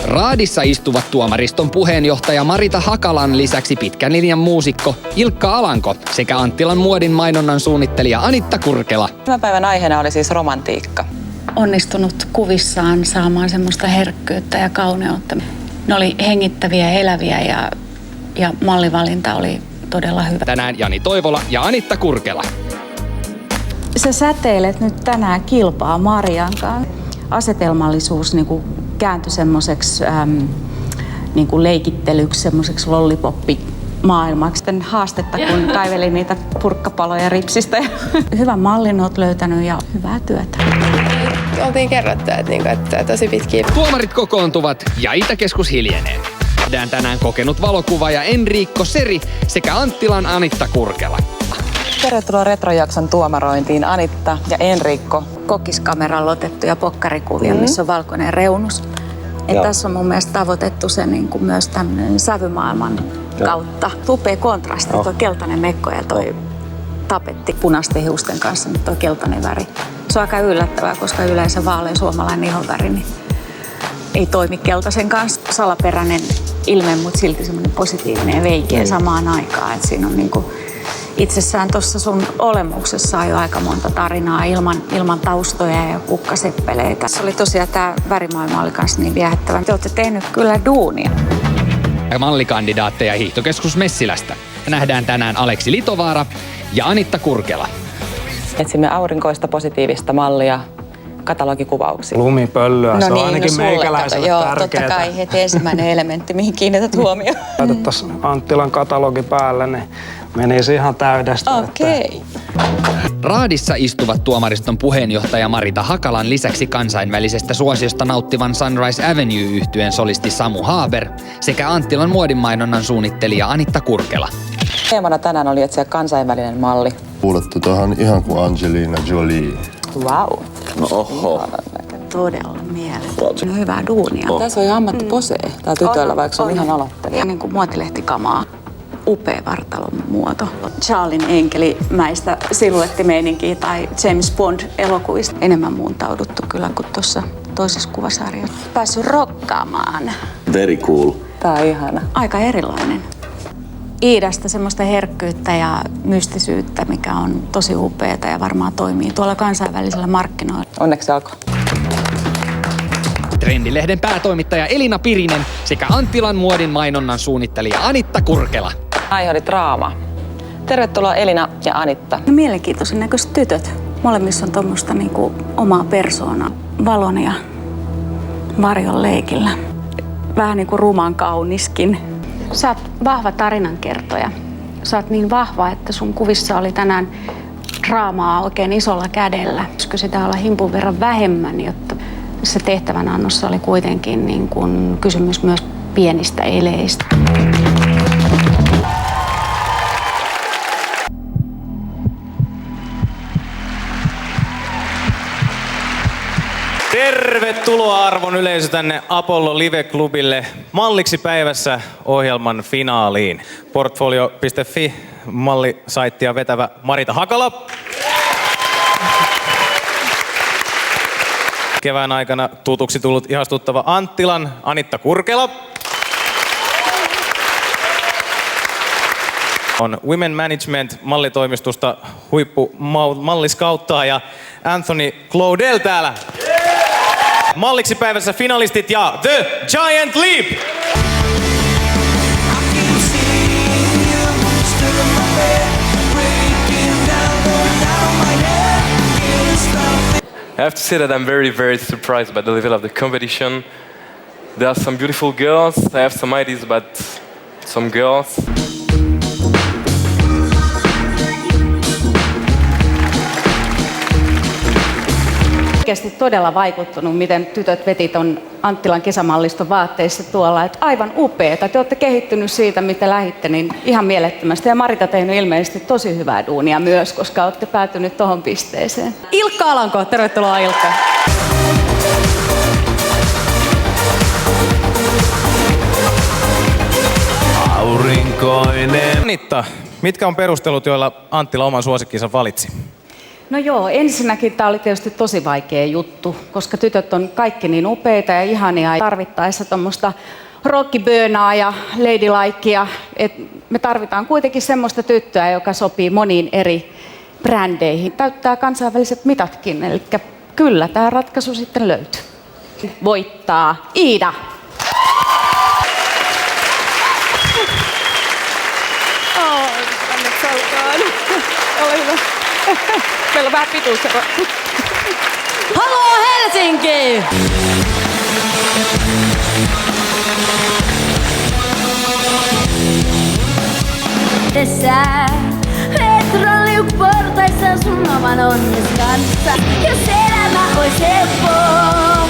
Raadissa istuvat tuomariston puheenjohtaja Marita Hakalan lisäksi pitkän linjan muusikko Ilkka Alanko sekä Anttilan muodin mainonnan suunnittelija Anitta Kurkela. Tämän päivän aiheena oli siis romantiikka. Onnistunut kuvissaan saamaan semmoista herkkyyttä ja kauneutta. Ne oli hengittäviä, eläviä ja mallivalinta oli todella hyvä. Tänään Jani Toivola ja Anitta Kurkela. Sä säteilet nyt tänään kilpaa Marian kanssa. Asetelmallisuus niin kääntyi semmoiseksi niin leikittelyksi, semmoiseksi lollipoppi-maailmaksi. Sitten haastetta, kun kaivelin niitä purkkapaloja ripsistä. Hyvän mallin oot löytänyt ja hyvää työtä. Oltiin kerrottu, että tosi pitkiä. Tuomarit kokoontuvat ja Itäkeskus hiljenee. Nähdään tänään kokenut valokuvaaja Enriikko Seri sekä Anttilan Anitta Kurkela. Tervetuloa Retrojakson tuomarointiin Anitta ja Enriikko. Kokiskameralla otettuja pokkarikuvia, missä on valkoinen reunus. Tässä on mun mielestä tavoitettu se niin kuin myös tämmöinen sävymaailman kautta. Upea kontrasti, tuo keltainen mekko ja toi tapetti punaisten hiusten kanssa, nyt tuo keltainen väri. Se on aika yllättävää, koska yleensä vaalean suomalainen ihonväri niin ei toimi keltaisen kanssa. Salaperäinen ilme, mutta silti semmoinen positiivinen ja veikeä samaan aikaan. Et siinä on niinku itsessään tuossa sun olemuksessa on jo aika monta tarinaa ilman taustoja ja kukkaseppeleitä. Se oli tosiaan tää värimaailma oli kans niin viehättävä. Te olette tehnyt kyllä duunia. Mallikandidaatteja Hiihtokeskus Messilästä. Nähdään tänään Aleksi Litovaara ja Anitta Kurkela. Etsimme aurinkoista positiivista mallia katalogikuvauksia. Lumipölyä, se on ainakin meikäläiselle joo, tärkeää. Totta kai heti ensimmäinen elementti, mihin kiinnität huomioon. Laitettaisiin Anttilan katalogi päälle, niin menisi ihan täydestä. Okei. Raadissa istuvat tuomariston puheenjohtaja Marita Hakalan lisäksi kansainvälisestä suosiosta nauttivan Sunrise Avenue-yhtyeen solisti Samu Haber sekä Anttilan muodinmainonnan suunnittelija Anitta Kurkela. Teemana tänään oli etsiä kansainvälinen malli. Kuulette tuohon ihan kuin Angelina Jolie. Wow. No oho. Todella mieletön. Hyvää duunia. Tässä on jo ammattiposee täällä tytöllä, vaikka se on ihan aloittelija. Niin kuin muotilehtikamaa. Upea vartalon muoto. Charlin enkelimäistä siluettimeininkiä tai James Bond-elokuvista. Enemmän muuntauduttu kyllä kuin tuossa toisessa kuvasarjassa. Päässyt rokkaamaan. Very cool. Tää on ihana. Aika erilainen. Iidasta semmoista herkkyyttä ja mystisyyttä, mikä on tosi upeata ja varmaan toimii tuolla kansainvälisillä markkinoilla. Onneksi alkoi. Trendilehden päätoimittaja Elina Pirinen sekä Anttilan muodin mainonnan suunnittelija Anitta Kurkela. Aihe oli draama. Tervetuloa Elina ja Anitta. Mielenkiintoisen näköiset tytöt. Molemmissa on tuommoista niinku omaa persoonaa. Valon ja varjon leikillä. Vähän niinku ruman kauniskin. Sä oot vahva tarinankertoja. Sä oot niin vahva, että sun kuvissa oli tänään draamaa oikein isolla kädellä. Pitäisikö sitä olla himpun verran vähemmän, jotta se tehtävänannossa oli kuitenkin niin kuin kysymys myös pienistä eleistä. Tervetuloa arvon yleisö tänne Apollo Live-klubille Malliksi päivässä -ohjelman finaaliin. Portfolio.fi mallisaittia vetävä Marita Hakala. Kevään aikana tutuksi tullut ihastuttava Anttilan Anitta Kurkela. On Women Management mallitoimistosta huippumalliskauttaaja Anthony Claudel täällä. Malliksi päivässä finalistit ja The Giant Leap! I have to say that I'm very, very surprised by the level of the competition. There are some beautiful girls. I have some ideas about some girls. Oikeasti todella vaikuttunut, miten tytöt veti ton Anttilan kesämalliston vaatteissa tuolla. Et aivan upeeta. Te olette kehittynyt siitä, mitä lähditte, niin ihan mielettömästi. Ja Marita tehnyt ilmeisesti tosi hyvää duunia myös, koska olette päätynyt tohon pisteeseen. Ilkka Alanko, tervetuloa Ilkka. Aurinkoinen. Anitta, mitkä on perustelut, joilla Anttila oman suosikkinsa valitsi? No joo, ensinnäkin tämä oli tietysti tosi vaikea juttu, koska tytöt on kaikki niin upeita ja ihania. Tarvittaessa tuommoista rockibönaa ja ladylikeia. Me tarvitaan kuitenkin semmoista tyttöä, joka sopii moniin eri brändeihin. Täyttää kansainväliset mitatkin, eli kyllä tämä ratkaisu sitten löytyy. Voittaa Iida. Onneksi olkoon. Ole hyvä. Meillä on vähän pituusero. Haloo Helsinki! Tässä metroliukportaissa sun oman onnes kanssa. Jos elämä ois helppoa,